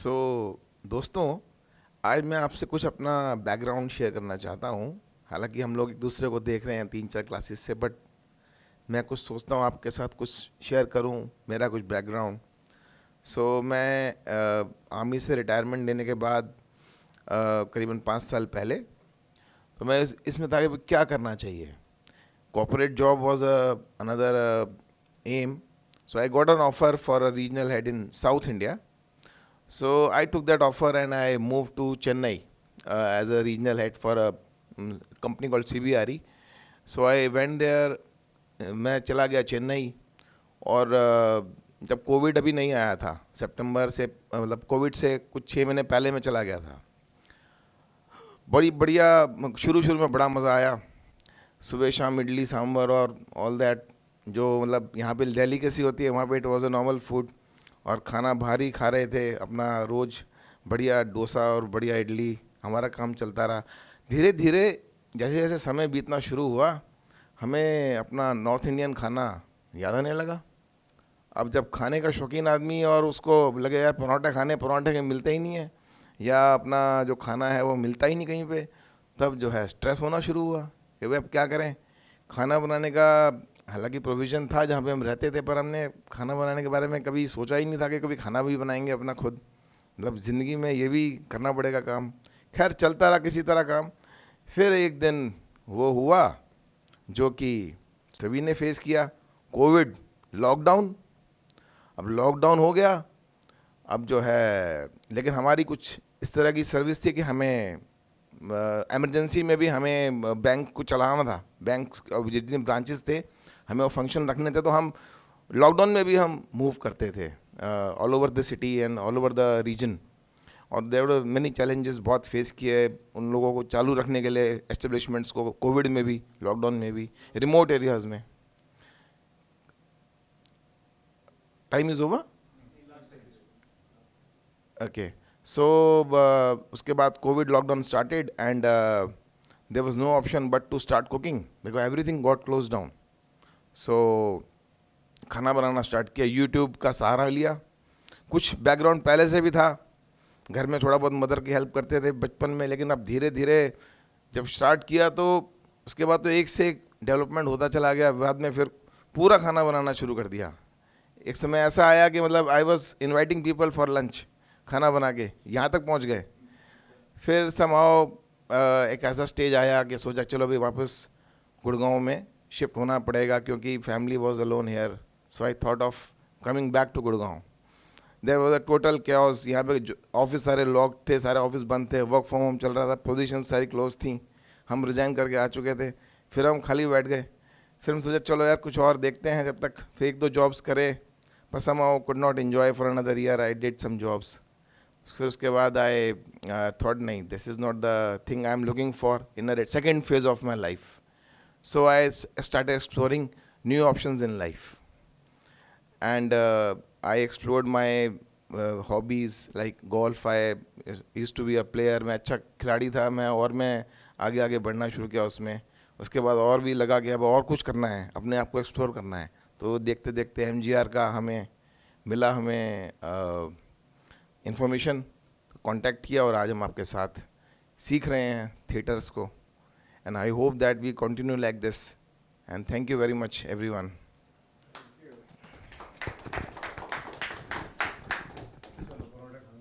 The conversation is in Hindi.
सो दोस्तों, आज मैं आपसे कुछ अपना बैकग्राउंड शेयर करना चाहता हूँ। हालांकि हम लोग एक दूसरे को देख रहे हैं 3-4 क्लासेस से, बट मैं कुछ सोचता हूँ आपके साथ कुछ शेयर करूँ, मेरा कुछ बैकग्राउंड। मैं आर्मी से रिटायरमेंट लेने के बाद करीबन 5 साल पहले, तो मैं इसमें था कि क्या करना चाहिए। Corporate job was another aim. So I got an offer for a regional head in South India. So I took that offer and I moved to Chennai as a regional head for a company called CBRE. So I went there. मैं चला गया चेन्नई. और जब कोविड अभी नहीं आया था, सितंबर से, मतलब कोविड से कुछ 6 महीने पहले मैं चला गया था. बड़ी बढ़िया. शुरू शुरू में बड़ा मज़ा आया. सुबह शाम इडली सांभर और ऑल दैट, जो मतलब यहाँ पे डेलीकेसी होती है, वहाँ पे it was a normal food. और खाना भारी खा रहे थे अपना रोज़. बढ़िया डोसा और बढ़िया इडली. हमारा काम चलता रहा. धीरे धीरे जैसे जैसे समय बीतना शुरू हुआ, हमें अपना नॉर्थ इंडियन खाना याद आने लगा. अब जब खाने का शौकीन आदमी और उसको लगे यार पराठा खाने, पराठे के मिलते ही नहीं है, या अपना जो खाना है वो मिलता ही नहीं कहीं पे, तब जो है स्ट्रेस होना शुरू हुआ कि भाई अब क्या करें. खाना बनाने का हालांकि प्रोविज़न था जहाँ पे हम रहते थे, पर हमने खाना बनाने के बारे में कभी सोचा ही नहीं था कि कभी खाना भी बनाएंगे अपना खुद. मतलब ज़िंदगी में ये भी करना पड़ेगा काम. खैर चलता रहा किसी तरह काम. फिर एक दिन वो हुआ जो कि सभी ने फेस किया, कोविड, लॉकडाउन. अब लॉकडाउन हो गया. अब जो है, लेकिन हमारी कुछ इस तरह की सर्विस थी कि हमें इमरजेंसी में भी हमें बैंक को चलाना था. बैंक जितने ब्रांचेस थे हमें वो फंक्शन रखने थे, तो हम लॉकडाउन में भी हम मूव करते थे all over the city and all over the region. और देयर वर मेनी चैलेंजेस बहुत फेस किए उन लोगों को चालू रखने के लिए, एस्टेब्लिशमेंट्स को, कोविड में भी, लॉकडाउन में भी, रिमोट एरियाज़ में. Time is over. Okay. So उसके बाद covid lockdown started and there was no option but to start cooking because everything got close down. So खाना बनाना स्टार्ट किया, यूट्यूब का सहारा लिया. कुछ बैकग्राउंड पहले से भी था, घर में थोड़ा बहुत मदर की हेल्प करते थे बचपन में, लेकिन अब धीरे धीरे जब स्टार्ट किया तो उसके बाद तो एक से एक डेवलपमेंट होता चला गया. बाद में फिर पूरा खाना बनाना शुरू कर दिया. एक समय ऐसा आया कि मतलब I was inviting people for lunch, खाना बना के यहाँ तक पहुँच गए. फिर समहाउ एक ऐसा स्टेज आया कि सोचा चलो अभी वापस गुड़गांव में शिफ्ट होना पड़ेगा क्योंकि family was alone here. So I thought of coming back to Gurgaon. There was a total chaos. यहाँ पे ऑफिस सारे लॉक थे, सारे ऑफिस बंद थे, वर्क फ्रॉम होम चल रहा था, पोजीशन सारी क्लोज थी, हम रिजाइन करके आ चुके थे. फिर हम खाली बैठ गए. फिर हम सोचा चलो यार कुछ और देखते हैं जब तक, फिर एक दो जॉब्स करे, पर somehow could not enjoy for another year. I did some jobs. फिर उसके बाद आई थॉट नहीं, this is not the thing I am looking for in a second phase of my life. So I started exploring new options in life. And I explored my hobbies like golf. I used to be a player. मैं अच्छा खिलाड़ी था मैं, और मैं आगे आगे बढ़ना शुरू किया उसमें. उसके बाद और भी लगा कि अब और कुछ करना है, अपने आप को एक्सप्लोर करना है. तो देखते देखते MGR का हमें मिला, हमें इंफॉर्मेशन, कांटेक्ट किया, और आज हम आपके साथ सीख रहे हैं थिएटर्स को. And I hope that we continue like this. And thank you very much everyone.